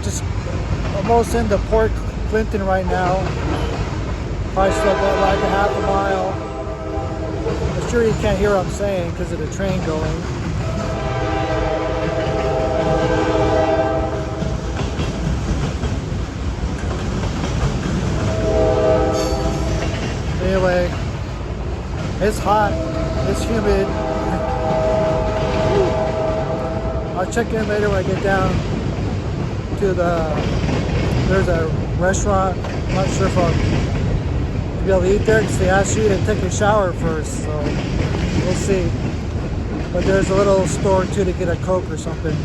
just almost into Port Clinton right now. Probably still got like a half a mile. I'm sure you can't hear what I'm saying because of the train going. Anyway, it's hot, it's humid. I'll check in later when I get down to there's a restaurant. I'm not sure if I'll be able to eat there because they asked you to take a shower first, so we'll see. But there's a little store too to get a Coke or something.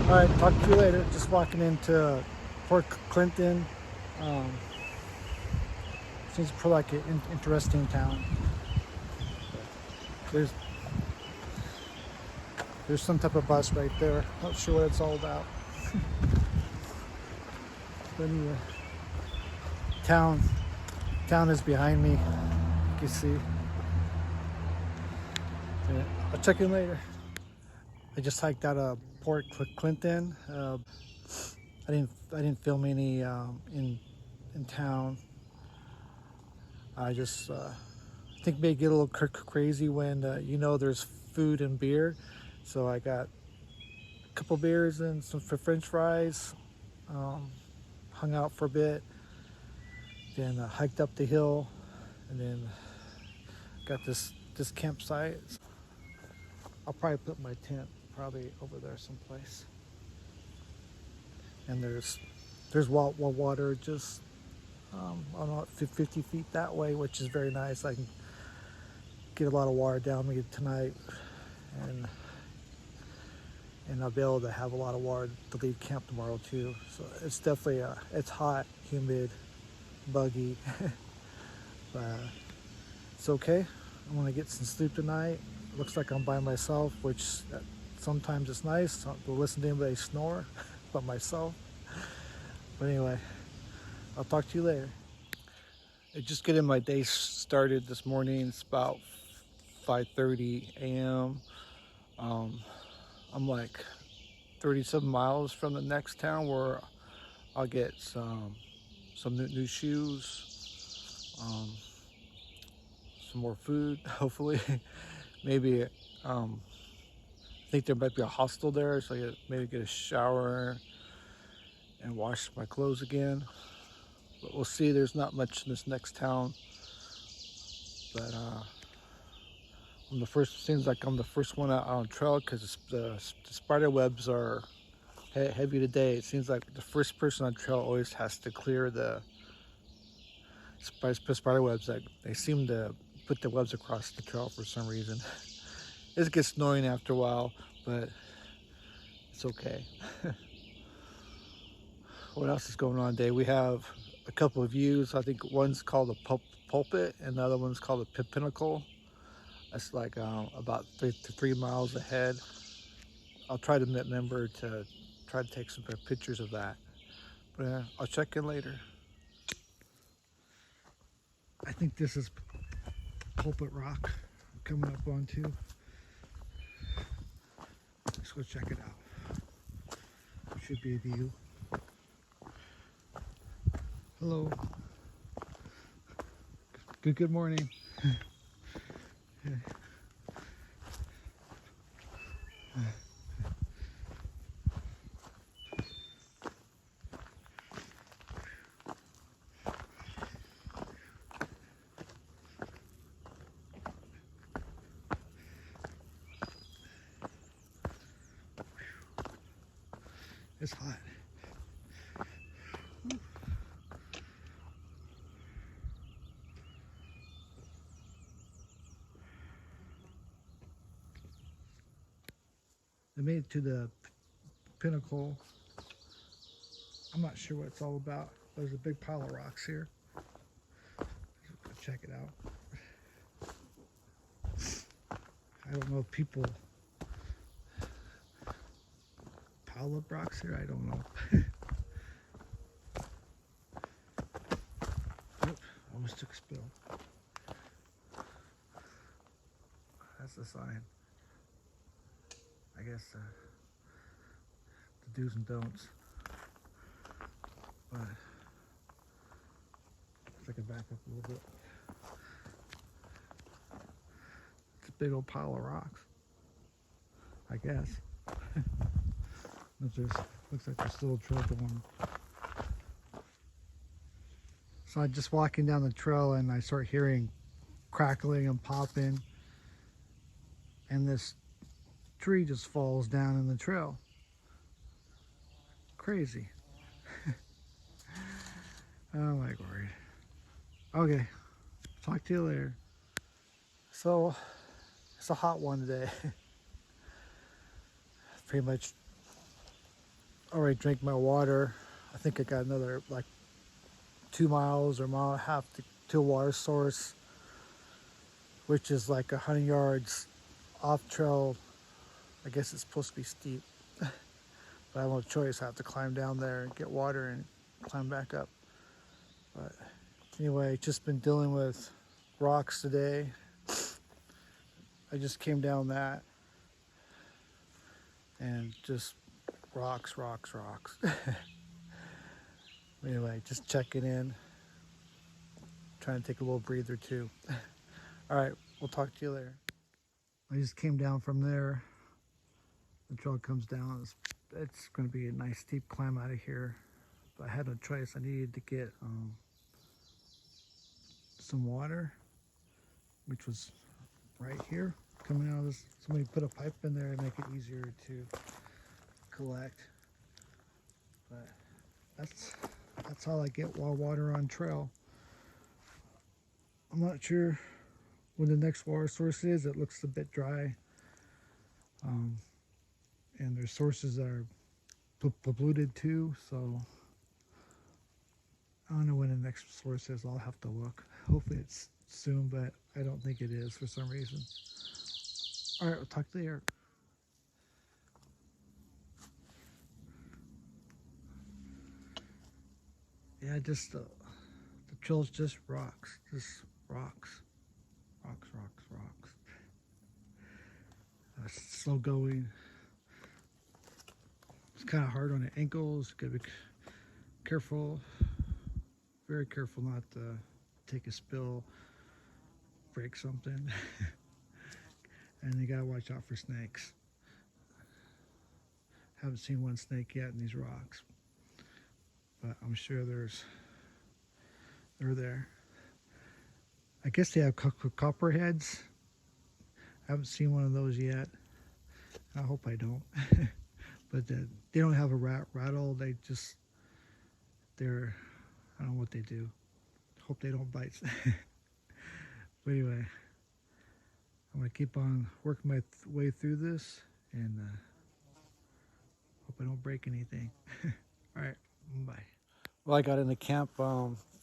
All right, talk to you later. Just walking into Port Clinton. Seems pretty like an interesting town. There's some type of bus right there. Not sure what it's all about. But anyway, town is behind me. You can see. Yeah, I'll check in later. I just hiked out of Port Clinton. I didn't film any in town. I just think maybe get a little crazy when there's food and beer. So I got a couple beers and some French fries. Hung out for a bit, then hiked up the hill, and then got this campsite. I'll probably put my tent probably over there someplace. And there's water just I don't know, 50 feet that way, which is very nice. I can get a lot of water down me tonight, and I'll be able to have a lot of water to leave camp tomorrow too. So it's definitely it's hot, humid, buggy, but it's okay. I'm gonna get some sleep tonight. It looks like I'm by myself, which sometimes it's nice not to listen to anybody snore but myself. But anyway, I'll talk to you later. Just getting my day started this morning. It's about 5:30 a.m. I'm like 37 miles from the next town where I'll get some new shoes, some more food, hopefully. Maybe I think there might be a hostel there, so I maybe get a shower and wash my clothes again. But we'll see. There's not much in this next town, but seems like I'm the first one out on trail because the spider webs are heavy today. It seems like the first person on trail always has to clear the spider webs. Like they seem to put the webs across the trail for some reason. It gets annoying after a while, but it's okay. What else is going on today? We have a couple of views. I think one's called the pulpit and the other one's called the pinnacle. That's like about 3 miles ahead. I'll try to remember to try to take some pictures of that. But I'll check in later. I think this is Pulpit Rock I'm coming up onto. Let's go check it out. Should be a view. Hello. Good morning. It's hot. I made it to the pinnacle. I'm not sure what it's all about. There's a big pile of rocks here. Let's check it out. I don't know if people pile up rocks here. I don't know. Oop, almost took a spill. That's the sign. I guess the do's and don'ts. But if I can back up a little bit. It's a big old pile of rocks, I guess. There's, looks like there's still a trail going. So I'm just walking down the trail and I start hearing crackling and popping, and this tree just falls down in the trail. Crazy. Oh my god. Okay, talk to you later. So it's a hot one today. Pretty much already drank my water. I think I got another like 2 miles or a mile and a half to a water source, which is like 100 yards off trail. I guess it's supposed to be steep, but I have no choice. I have to climb down there and get water and climb back up. But anyway, just been dealing with rocks today. I just came down that and just rocks. Anyway, just checking in, trying to take a little breather too. All right, we'll talk to you later. I just came down from there. The trail comes down. It's going to be a nice steep climb out of here. But I had no choice. I needed to get some water, which was right here coming out of this. Somebody put a pipe in there to make it easier to collect. But that's all I get while water on trail. I'm not sure when the next water source is. It looks a bit dry, and there's sources that are polluted too, so I don't know when the next source is. I'll have to look. Hopefully it's soon, but I don't think it is for some reason. All right, we'll talk to you later. Yeah, just the trail's just rocks, rocks. Slow going. It's kind of hard on the ankles. Gotta be careful, very careful not to take a spill, break something. And you gotta watch out for snakes. Haven't seen one snake yet in these rocks, but I'm sure they're there. I guess they have copperheads. I haven't seen one of those yet. I hope I don't. But they don't have a rattle. They're, I don't know what they do. Hope they don't bite. But anyway, I'm gonna keep on working my way through this, and hope I don't break anything. All right, bye. Well, I got into camp,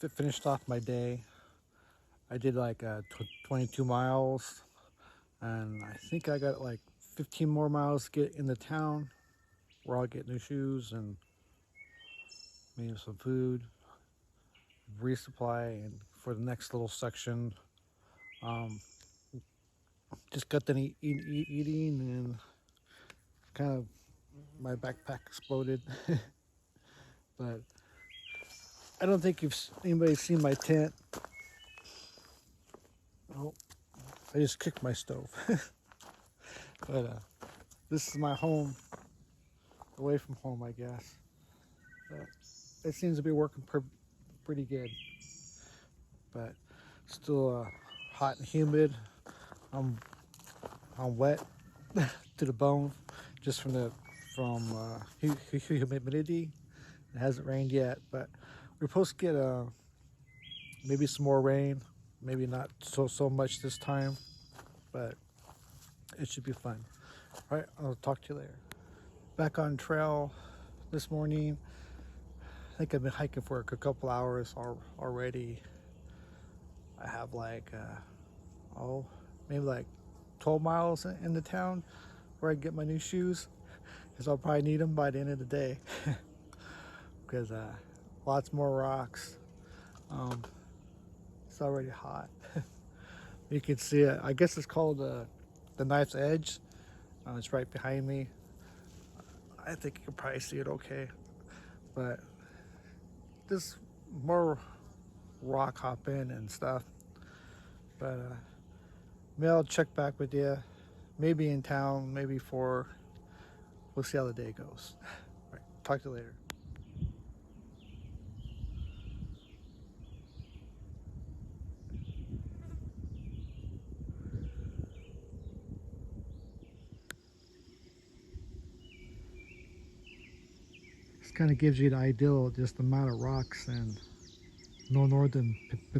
finished off my day. I did like 22 miles, and I think I got like 15 more miles to get into town, where I'll get new shoes and maybe some food, resupply, and for the next little section, just got done eating, and kind of my backpack exploded. But I don't think anybody's seen my tent. Oh, I just kicked my stove. But this is my home, away from home, I guess. But it seems to be working pretty good. But still hot and humid. I'm wet to the bone, just from humidity. It hasn't rained yet, but we're supposed to get maybe some more rain. Maybe not so much this time, but it should be fun. All right, I'll talk to you later. Back on trail this morning. I think I've been hiking for a couple hours already. I have like maybe like 12 miles into town where I get my new shoes, because I'll probably need them by the end of the day. Because lots more rocks. It's already hot. You can see it. I guess it's called the knife's edge. It's right behind me. I think you can probably see it okay, but just more rock hopping and stuff. But maybe I'll check back with you. Maybe in town, maybe we'll see how the day goes. All right, talk to you later. This kind of gives you the ideal, just the amount of rocks and no northern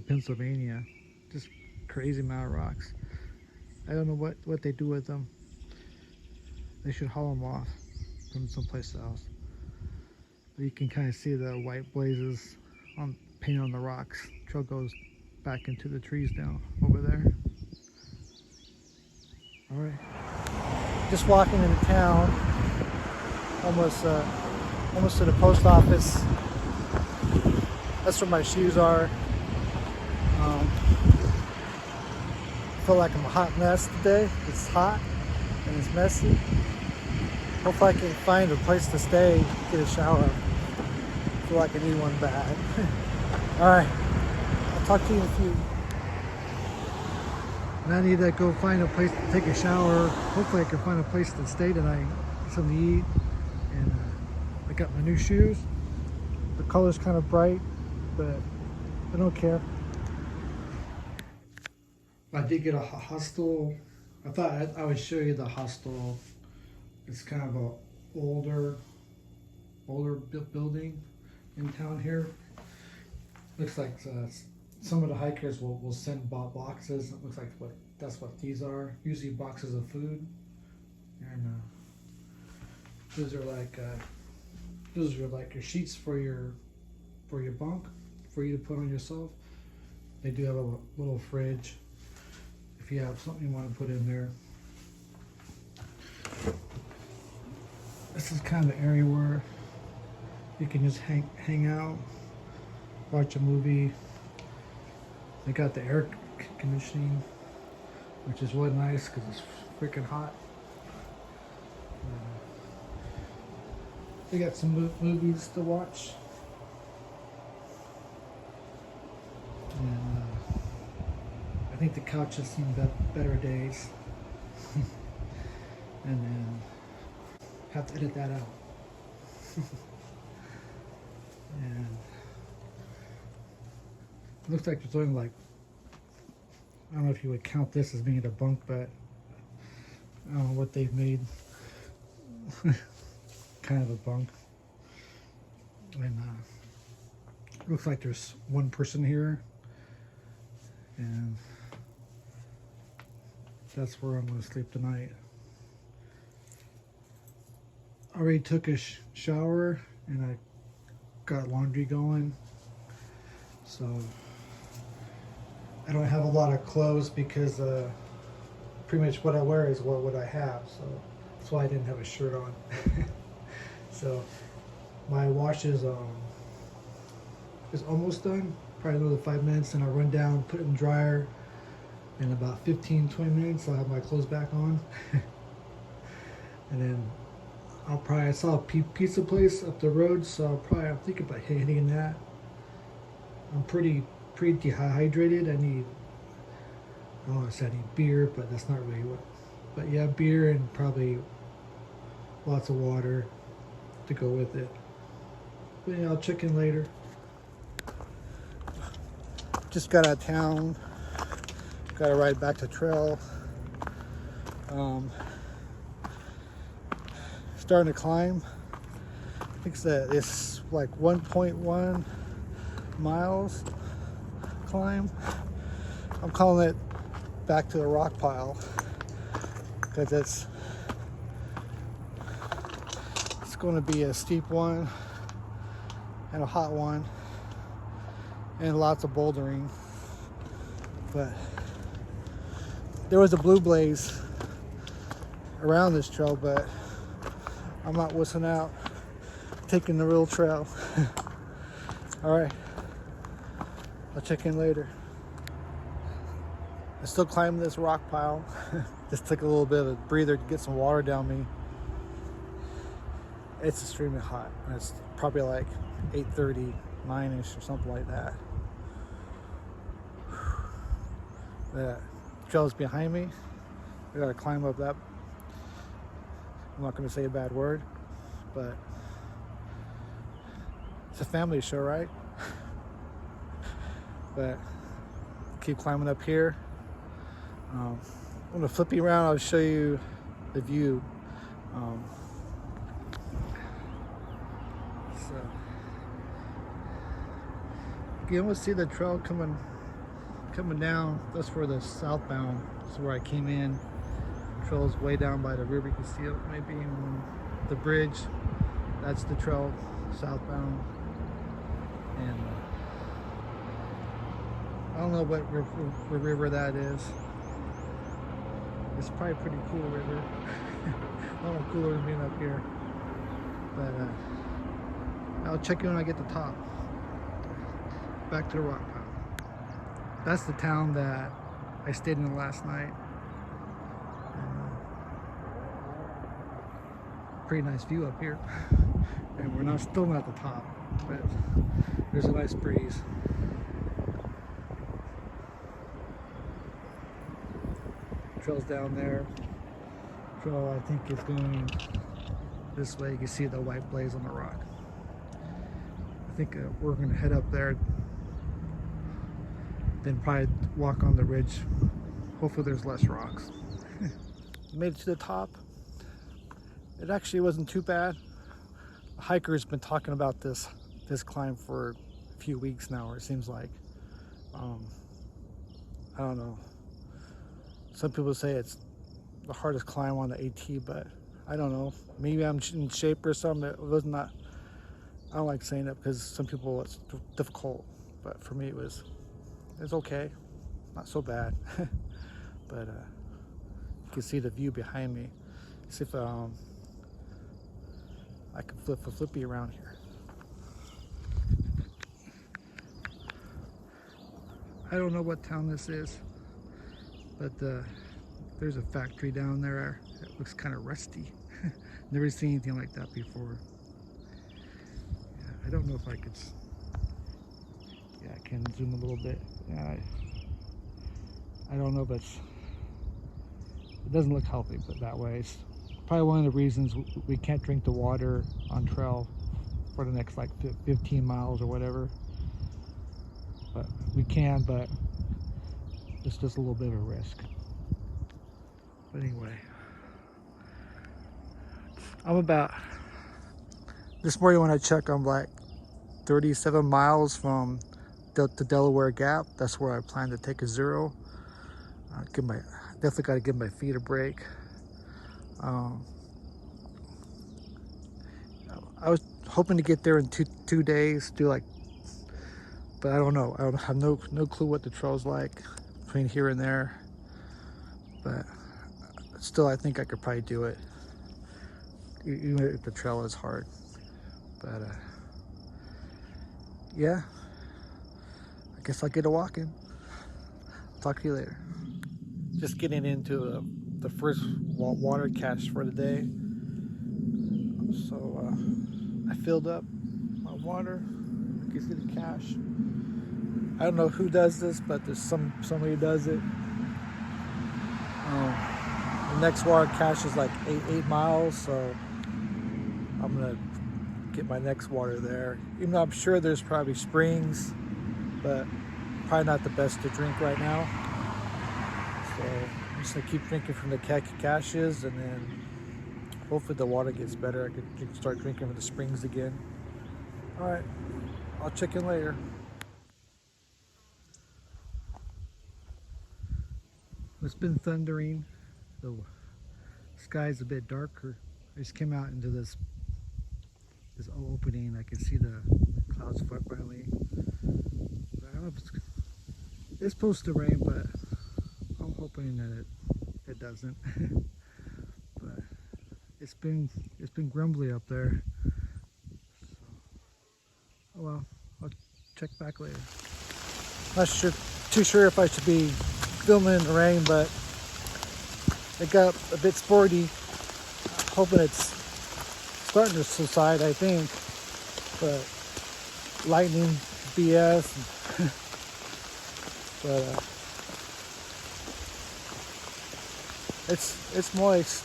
Pennsylvania. Just crazy amount of rocks. I don't know what they do with them. They should haul them off from someplace else. But you can kind of see the white blazes painted on the rocks. Trail goes back into the trees down over there. All right, just walking into town, almost to the post office. That's where my shoes are. I feel like I'm a hot mess today. It's hot and it's messy. Hopefully I can find a place to stay, get a shower. I feel like I need one bad. All right, I'll talk to you in a few. And I need to go find a place to take a shower. Hopefully I can find a place to stay tonight, get something to eat. And I got my new shoes. The color's kind of bright, but I don't care. I did get a hostel. I thought I would show you the hostel. It's kind of a older building in town here. Looks like some of the hikers will send boxes. It looks like that's what these are. Usually boxes of food, and those are like your sheets for your bunk for you to put on yourself. They do have a little fridge if you have something you want to put in there. This is kind of an area where you can just hang out, watch a movie. They got the air conditioning, which is really nice because it's freaking hot. They got some movies to watch. And I think the couch has seen better days. And then have to edit that out. And it looks like there's only like, I don't know if you would count this as being a bunk, but I don't know what they've made. Kind of a bunk. And it looks like there's one person here, and that's where I'm going to sleep tonight. I already took a shower and I got laundry going, so I don't have a lot of clothes because pretty much what I wear is what I have, so that's why I didn't have a shirt on. So my wash is almost done, probably another 5 minutes, and I'll run down, put it in the dryer. In about 15-20 minutes I'll have my clothes back on. And then I saw a pizza place up the road, so I'm thinking about hitting that. I'm pretty dehydrated. I don't want to say I need beer, but that's not really what. But yeah, beer and probably lots of water to go with it. But yeah, I'll check in later. Just got out of town. Got to ride back to trail. Starting to climb. I think it's like 1.1 miles climb. I'm calling it back to the rock pile because it's going to be a steep one and a hot one and lots of bouldering. But there was a blue blaze around this trail, but I'm not wussing out, taking the real trail. All right, I'll check in later. I'm still climbing this rock pile. Just took a little bit of a breather to get some water down me. It's extremely hot. It's probably like 8:30 9-ish or something like that. The trail's behind me. I gotta climb up that. I'm not gonna say a bad word, but it's a family show, right? But keep climbing up here. I'm gonna flip you around. I'll show you the view. So you almost see the trail coming down. That's where the southbound. That's where I came in. Trail's way down by the river. You can see it maybe on the bridge. That's the trail southbound. And I don't know what river that is. It's probably a pretty cool river. A lot cooler than being up here. But I'll check you when I get to the top. Back to the rock pile. That's the town that I stayed in last night. Pretty nice view up here. And we're still not at the top, but there's a nice breeze. Trail's down there. Trail I think is going this way. You can see the white blaze on the rock. I think we're going to head up there, then probably walk on the ridge. Hopefully there's less rocks. Made it to the top. It actually wasn't too bad. The hiker's been talking about this climb for a few weeks now, or it seems like. I don't know. Some people say it's the hardest climb on the AT, but I don't know. Maybe I'm in shape or something. It was not. I don't like saying it because some people it's difficult, but for me it's okay, not so bad. But you can see the view behind me. See if I can flip a flippy around here. I don't know what town this is, but there's a factory down there. It looks kind of rusty. Never seen anything like that before. Yeah, I don't know if I could. Yeah, I can zoom a little bit. Yeah, I don't know, but it doesn't look healthy, but that way. It's probably one of the reasons we can't drink the water on trail for the next like 15 miles or whatever. But we can, but it's just a little bit of a risk. But anyway, this morning when I checked, I'm like 37 miles from the Delaware Gap. That's where I plan to take a zero. Definitely got to give my feet a break. I was hoping to get there in two days, but I don't know. I have no clue what the trail's like between here and there. But still, I think I could probably do it, even if the trail is hard. But yeah, I guess I'll get a walk in. Talk to you later. Just getting into the first water cache for the day. So I filled up my water. You can see the cache. I don't know who does this, but there's somebody who does it. The next water cache is like 8 miles, so I'm gonna get my next water there. Even though I'm sure there's probably springs, but probably not the best to drink right now. So I'm just gonna keep drinking from the caches, and then hopefully the water gets better. I can start drinking from the springs again. All right, I'll check in later. It's been thundering. The sky's a bit darker. I just came out into this opening. I can see the clouds finally. I don't know if it's supposed to rain, but I'm hoping that it doesn't. But it's been grumbly up there. So, oh well, I'll check back later. Not too sure if I should be filming in the rain, but it got a bit sporty. Hoping it's starting to subside, I think. But lightning BS. But it's moist.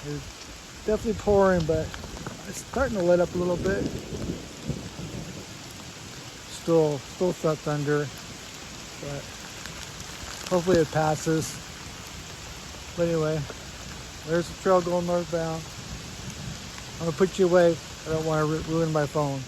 It's definitely pouring, but it's starting to let up a little bit. Still some thunder, but hopefully it passes. But anyway, there's the trail going northbound. I'm gonna put you away. I don't want to ruin my phone.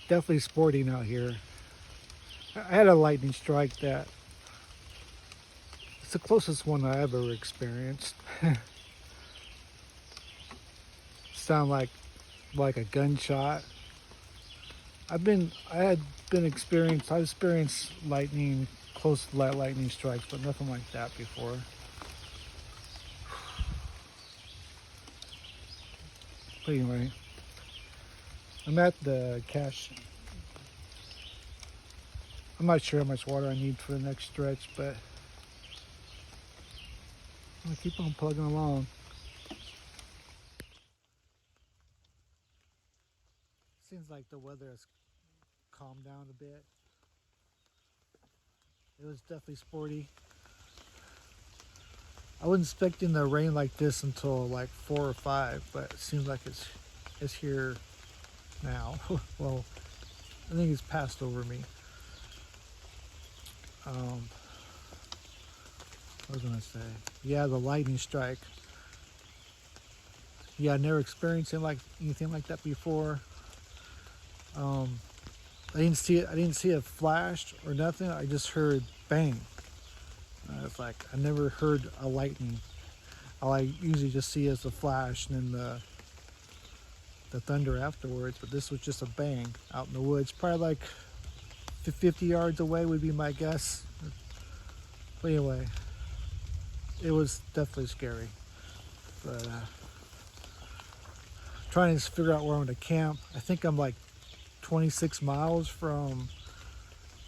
Definitely sporting out here. I had a lightning strike that it's the closest one I've ever experienced. Sound like a gunshot. I've experienced lightning, close to lightning strikes, but nothing like that before. But anyway, I'm at the cache. I'm not sure how much water I need for the next stretch, but I'm gonna keep on plugging along. Seems like the weather has calmed down a bit. It was definitely sporty. I wasn't expecting the rain like this until like 4 or 5, but it seems like it's here now. Well, I think it's passed over me. What was I gonna say? Yeah, the lightning strike. Yeah, I never experienced anything like that before. I didn't see it. I didn't see it flash or nothing. I just heard bang. It's like I never heard a lightning. All I usually just see is the flash and then the thunder afterwards. But this was just a bang out in the woods, probably like 50 yards away would be my guess. But anyway, it was definitely scary. But trying to figure out where I'm going to camp. I think I'm like 26 miles from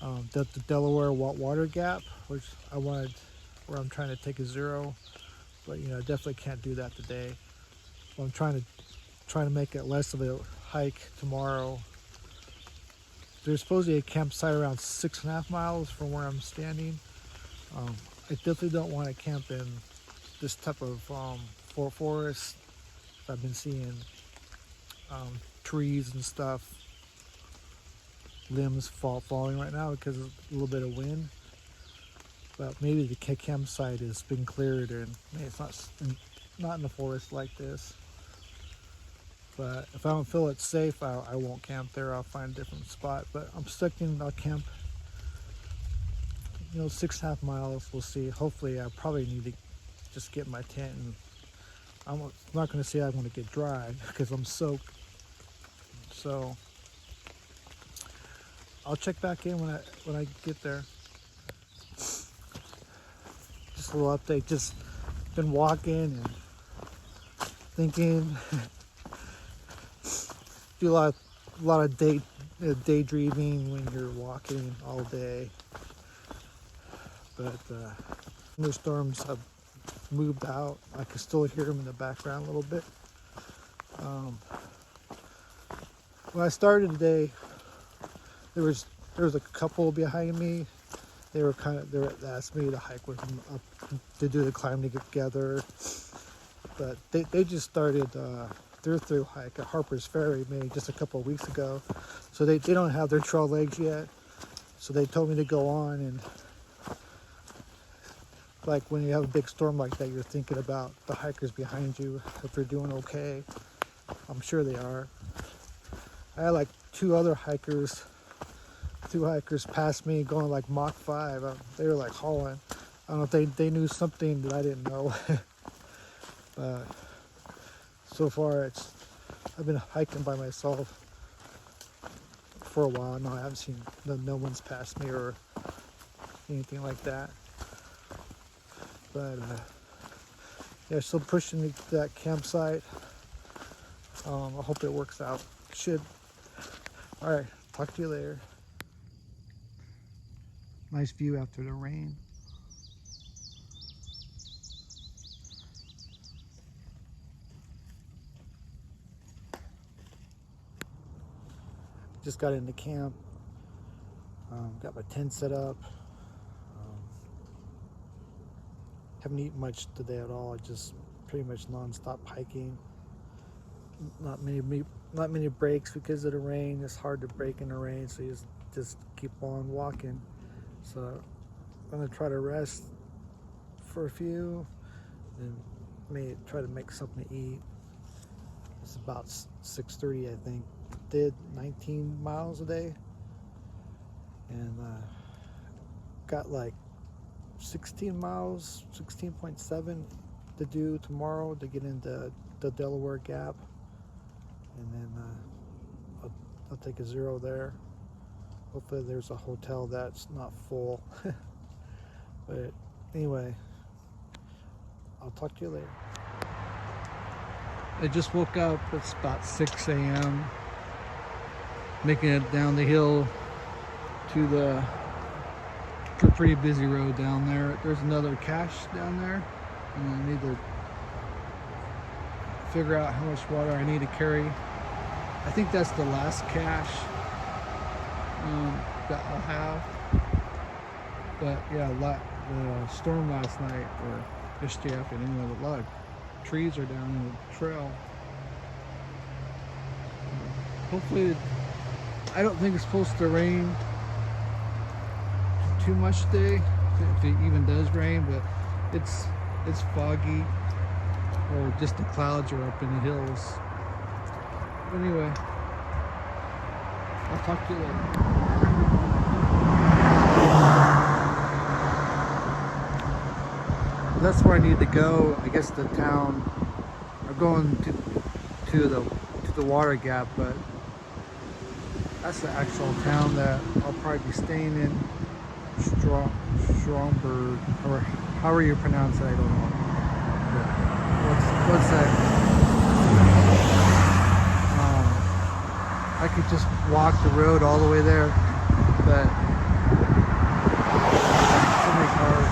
the Delaware water gap, which where I'm trying to take a zero. But I definitely can't do that today. So I'm trying to make it less of a hike tomorrow. There's supposed to be a campsite around 6.5 miles from where I'm standing. I definitely don't want to camp in this type of forest. I've been seeing trees and stuff, limbs falling right now because of a little bit of wind. But maybe the campsite has been cleared and maybe it's not in the forest like this. But if I don't feel it's safe, I won't camp there. I'll find a different spot. But I'm I'll camp, 6.5 miles. We'll see. Hopefully, I probably need to just get in my tent. And I'm not going to say I'm going to get dry because I'm soaked. So I'll check back in when I get there. Just a little update. Just been walking and thinking. Do a lot of daydreaming when you're walking all day. But thunderstorms have moved out. I can still hear them in the background a little bit. When I started today, there was a couple behind me. They asked me to hike with them up to do the climb together. But they just started their through hike at Harper's Ferry maybe just a couple of weeks ago. So they don't have their trail legs yet. So they told me to go on, and like when you have a big storm like that, you're thinking about the hikers behind you, if they're doing okay. I'm sure they are. I had like two hikers past me going like Mach 5. They were like hauling. I don't know if they knew something that I didn't know. But so far I've been hiking by myself for a while now. I haven't seen no one's passed me or anything like that. But yeah, still pushing me to that campsite. I hope it works out. Should. All right, talk to you later. Nice view after the rain. Just got into camp. Got my tent set up. Haven't eaten much today at all. Just pretty much non-stop hiking. Not many breaks because of the rain. It's hard to break in the rain, so you just keep on walking. So I'm gonna try to rest for a few, and maybe try to make something to eat. It's about 6:30, I think. Did 19 miles a day, and got like 16 miles, 16.7 to do tomorrow to get into the Delaware Gap, and then I'll take a zero there. Hopefully there's a hotel that's not full. But anyway, I'll talk to you later. I just woke up. It's about 6 a.m. Making it down the hill to the pretty busy road down there. There's another cache down there, and I need to figure out how much water I need to carry. I think that's the last cache that I'll have. But yeah, the storm last night or yesterday afternoon, a lot of trees are down in the trail. Hopefully, I don't think it's supposed to rain too much today, if it even does rain, but it's foggy, or just the clouds are up in the hills. But anyway, I'll talk to you later. That's where I need to go. I guess the town. I'm going to the water gap, but that's the actual town that I'll probably be staying in. Stromberg, or however you pronounce it, I don't know. What's that? I could just walk the road all the way there, but so many cars.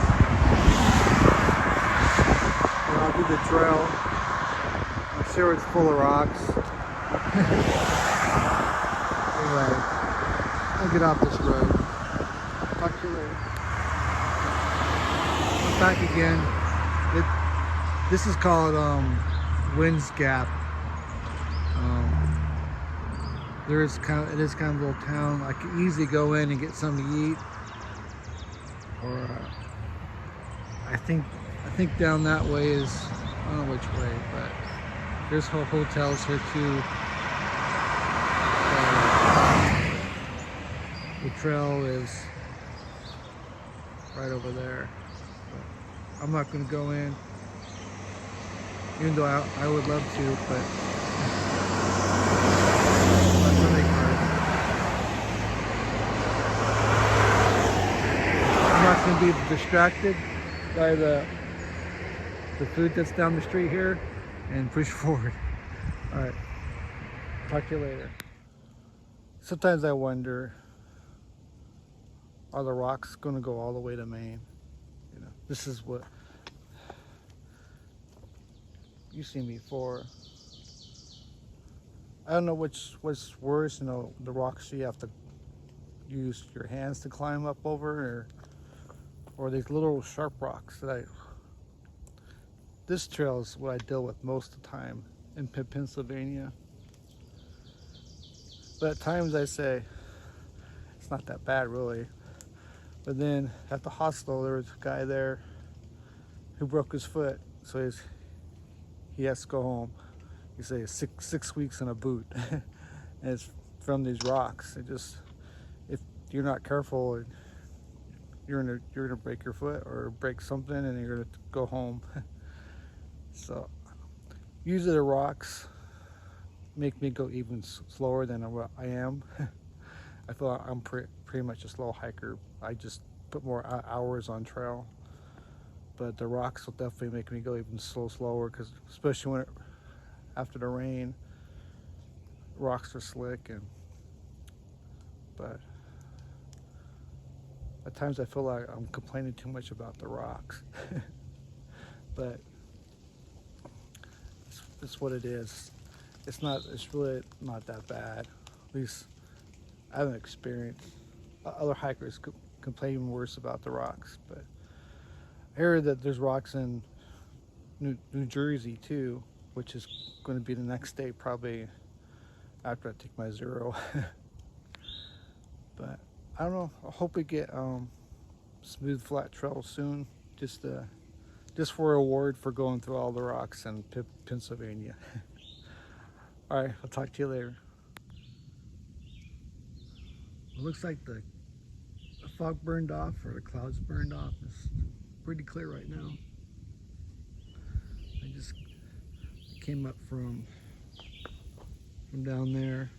And I'll do the trail. I'm sure it's full of rocks. Anyway, I'll get off this road. Talk to you later. I'm back again. This is called Winds Gap. It is kind of a little town. I could easily go in and get something to eat, or I think down that way is, I don't know which way, but there's hotels here too. The trail is right over there. But I'm not going to go in, even though I would love to, but that's so many cars. I'm not going to be distracted by the food that's down the street here, and push forward. All right, talk to you later. Sometimes I wonder, are the rocks going to go all the way to Maine? You know, this is what you've seen before. I don't know what's worse, you know, the rocks you have to use your hands to climb up over, or these little sharp rocks that this trail is what I deal with most of the time, in Pennsylvania. But at times I say, it's not that bad really. But then at the hospital, there was a guy there who broke his foot, so he has to go home. He says 6 weeks in a boot, and it's from these rocks. It just, if you're not careful, you're gonna break your foot or break something, and you're gonna go home. So usually the rocks make me go even slower than what I am. I feel like I'm pretty much a slow hiker. I just put more hours on trail, but the rocks will definitely make me go even slower, because especially when after the rain, rocks are slick, but at times I feel like I'm complaining too much about the rocks. But it's what it is. It's really not that bad. At least I haven't experienced. Other hikers complain worse about the rocks, but I heard that there's rocks in New Jersey too, which is going to be the next day probably after I take my zero. But I don't know. I hope we get smooth flat trails soon, just for a award for going through all the rocks in Pennsylvania. All right, I'll talk to you later. It looks like the fog burned off, or the clouds burned off. It's pretty clear right now. I just came up from down there.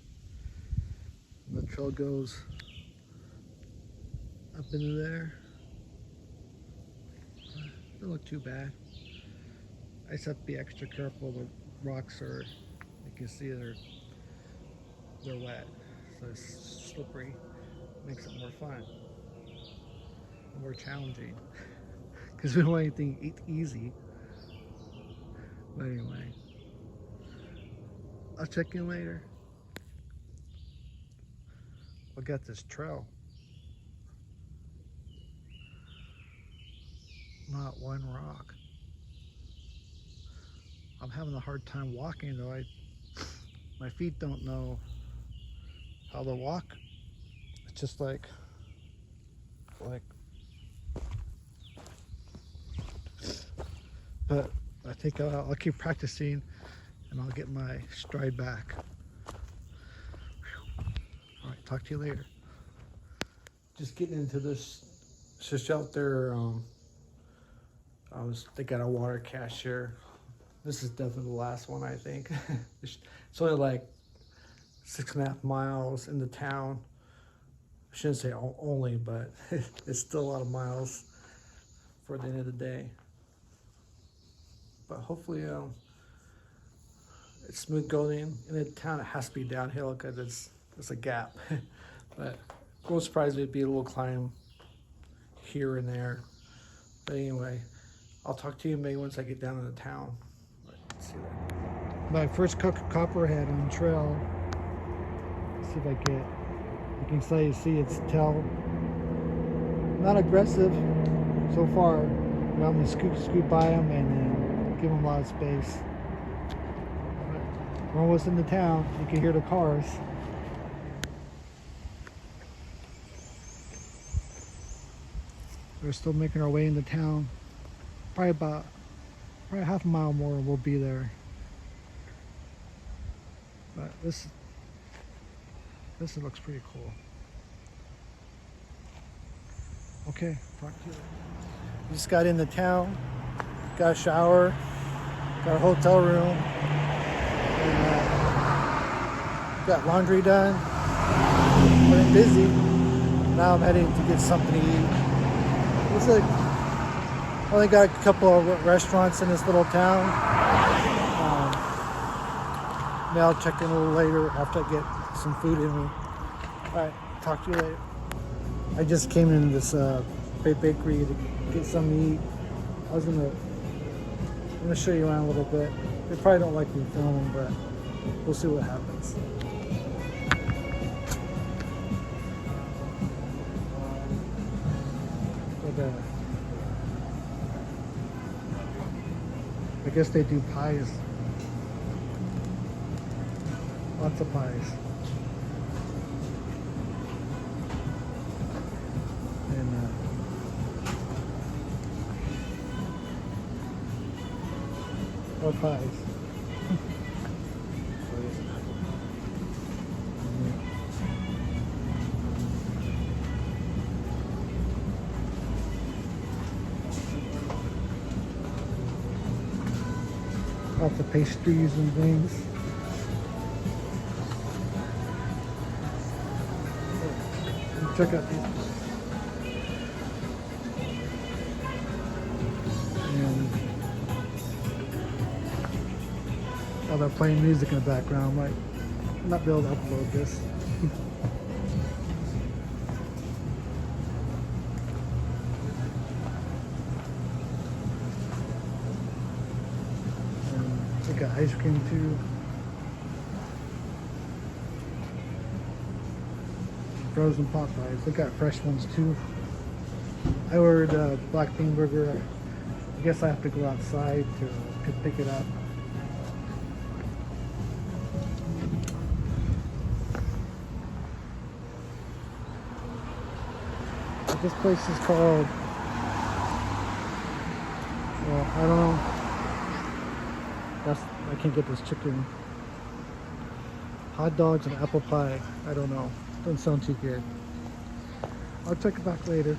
The trail goes up into there. Doesn't look too bad. I just have to be extra careful. The rocks are, you can see they're wet, so it's slippery. Makes it more fun, more challenging, because we don't want anything easy. But anyway, I'll check in later. We got this trail. Not one rock. I'm having a hard time walking though. My feet don't know how to walk. It's just like but I think I'll keep practicing, and I'll get my stride back. All right, talk to you later. Just getting into this shelter. They got a water cache here. This is definitely the last one, I think. It's only like 6.5 miles into town. I shouldn't say only, but it's still a lot of miles for the end of the day. But hopefully it's smooth going. In the town, it has to be downhill because it's a gap. But it won't surprise me, it'd be a little climb here and there. But anyway, I'll talk to you maybe once I get down into town. Let's see that. My first copperhead on the trail. Let's see if I get. You can see its tail. Not aggressive so far. But I'm gonna scoot by them and then give them a lot of space. But we're almost in the town. You can hear the cars. We're still making our way into town. Probably half a mile more and we'll be there. But this looks pretty cool. Okay, talk to you later. We just got into town, got a shower, got a hotel room, and got laundry done. Been busy. Now I'm heading to get something to eat. Looks like I only got a couple of restaurants in this little town. Maybe I'll check in a little later after I get some food in me. Alright, talk to you later. I just came in this bakery to get something to eat. I'm gonna show you around a little bit. They probably don't like me filming, but we'll see what happens. I guess they do pies. Lots of pies. And more pies. Lots of pastries and things. Check out these. And while they're playing music in the background, I might not be able to upload this. And we got ice cream too. Frozen pot pies. They got fresh ones too. I ordered a black bean burger. I guess I have to go outside to pick it up. But this place is called, well, I don't know. I can't get this chicken. Hot dogs and apple pie. I don't know. Doesn't sound too good. I'll check it back later.